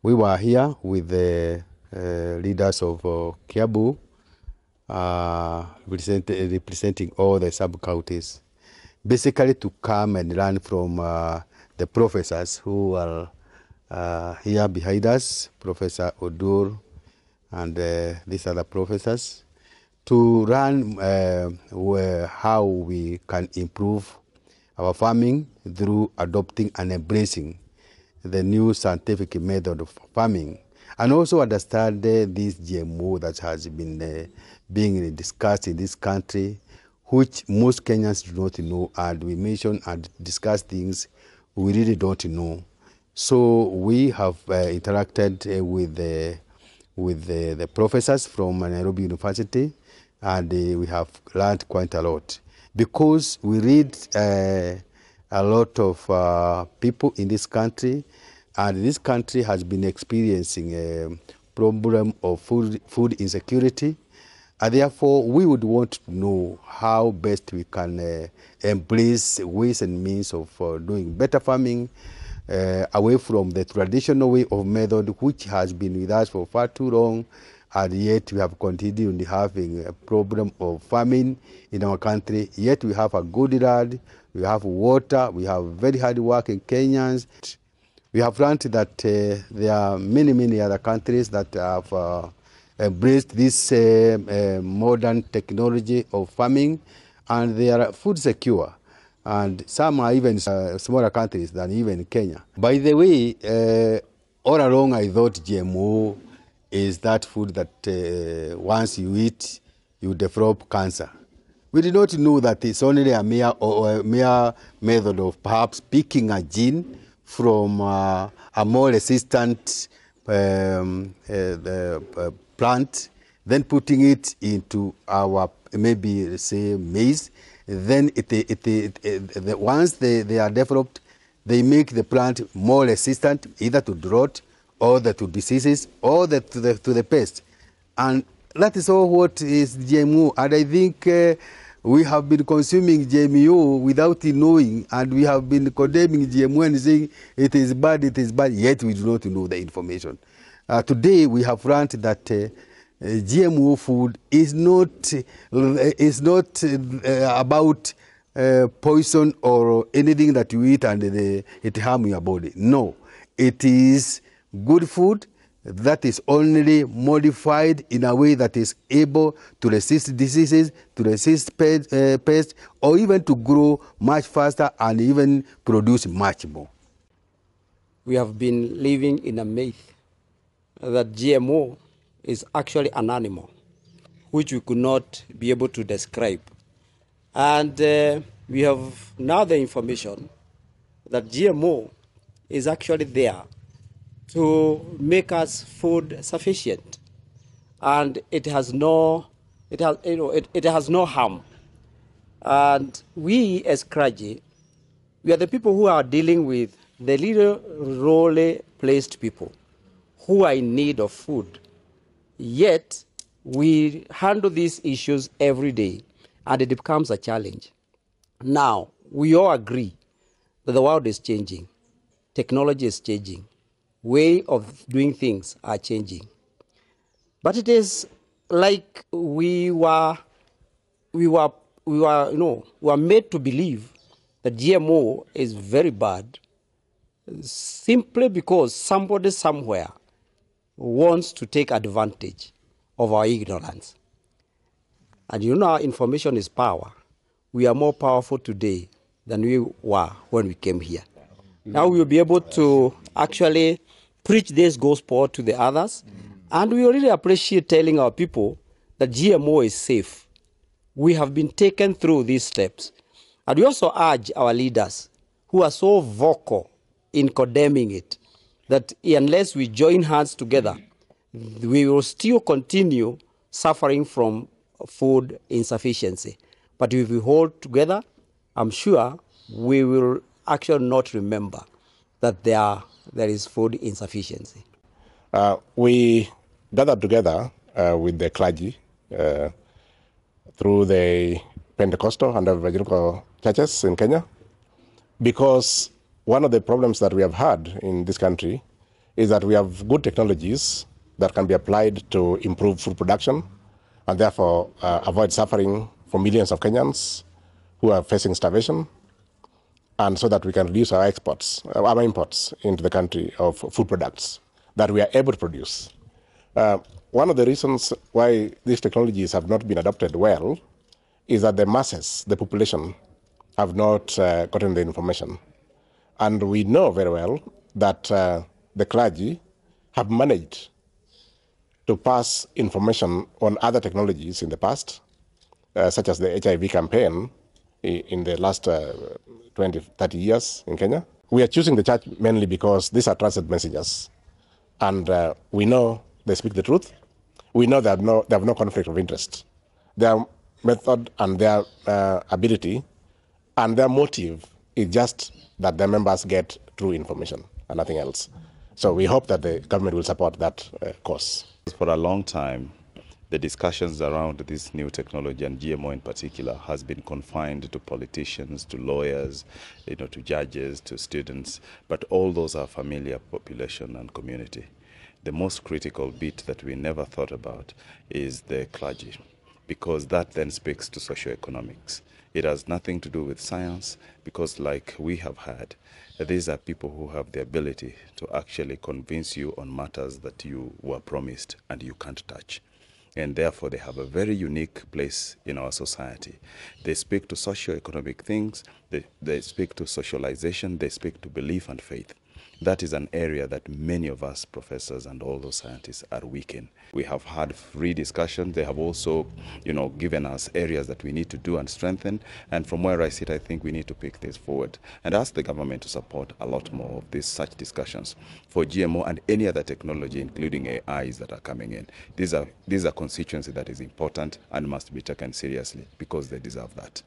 We were here with the leaders of Kiambu, representing all the sub-counties, basically to come and learn from the professors who are here behind us, Professor Odur and these other professors, to learn how we can improve our farming through adopting and embracing the new scientific method of farming, and also understand this GMO that has been being discussed in this country, which most Kenyans do not know, and we mention and discuss things we really don't know. So we have interacted with the professors from Nairobi University, and we have learned quite a lot, because we read a lot of people in this country, and this country has been experiencing a problem of food insecurity, and therefore we would want to know how best we can embrace ways and means of doing better farming, away from the traditional way of method which has been with us for far too long, and yet we have continued having a problem of famine in our country. Yet we have a good land, we have water, we have very hard working Kenyans. We have learned that there are many other countries that have embraced this modern technology of farming, and they are food secure. And some are even smaller countries than even Kenya. By the way, all along I thought GMO is that food that once you eat, you develop cancer. We did not know that it's only a mere method of perhaps picking a gene from a more resistant plant, then putting it into our, maybe say, maize. Then once they are developed, they make the plant more resistant either to drought or to diseases or to the pest. And that is all what is GMO. And I think we have been consuming GMO without knowing, and we have been condemning GMO and saying it is bad, yet we do not know the information. Today we have learned that GMO food is not about poison or anything that you eat and it harm your body. No, it is good food that is only modified in a way that is able to resist diseases, to resist pests, or even to grow much faster and even produce much more. We have been living in a myth that GMO is actually an animal, which we could not be able to describe. And we have now the information that GMO is actually there to make us food sufficient, and it has no harm. And we as Clergy, we are the people who are dealing with the little lowly placed people who are in need of food. Yet we handle these issues every day, and it becomes a challenge. Now we all agree that the world is changing, technology is changing, way of doing things are changing. But it is like we were made to believe that GMO is very bad simply because somebody somewhere wants to take advantage of our ignorance. And you know, information is power. We are more powerful today than we were when we came here. Now we will be able to actually preach this gospel to the others, and we really appreciate telling our people that GMO is safe. We have been taken through these steps. And we also urge our leaders who are so vocal in condemning it, that unless we join hands together, we will still continue suffering from food insufficiency. But if we hold together, I'm sure we will actually not remember that there is food insufficiency. We gathered together with the clergy through the Pentecostal and evangelical churches in Kenya, because one of the problems that we have had in this country is that we have good technologies that can be applied to improve food production and therefore avoid suffering for millions of Kenyans who are facing starvation, and so that we can reduce our imports into the country of food products that we are able to produce. One of the reasons why these technologies have not been adopted well is that the masses, the population, have not gotten the information. And we know very well that the clergy have managed to pass information on other technologies in the past, such as the HIV campaign in the last 20, 30 years in Kenya. We are choosing the church mainly because these are trusted messengers. And we know they speak the truth. We know they have no conflict of interest. Their method and their ability and their motive is just that their members get true information and nothing else. So we hope that the government will support that cause. For a long time, the discussions around this new technology and GMO in particular has been confined to politicians, to lawyers, to judges, to students, but all those are familiar population and community. The most critical bit that we never thought about is the clergy, because that then speaks to socioeconomics. It has nothing to do with science, because like we have had, these are people who have the ability to actually convince you on matters that you were promised and you can't touch. And therefore, they have a very unique place in our society. They speak to socioeconomic things, they speak to socialization, they speak to belief and faith. That is an area that many of us professors and all those scientists are weak in. We have had free discussion. They have also, given us areas that we need to do and strengthen. And from where I sit, I think we need to pick this forward and ask the government to support a lot more of these such discussions for GMO and any other technology, including AIs that are coming in. These are constituency that is important and must be taken seriously because they deserve that.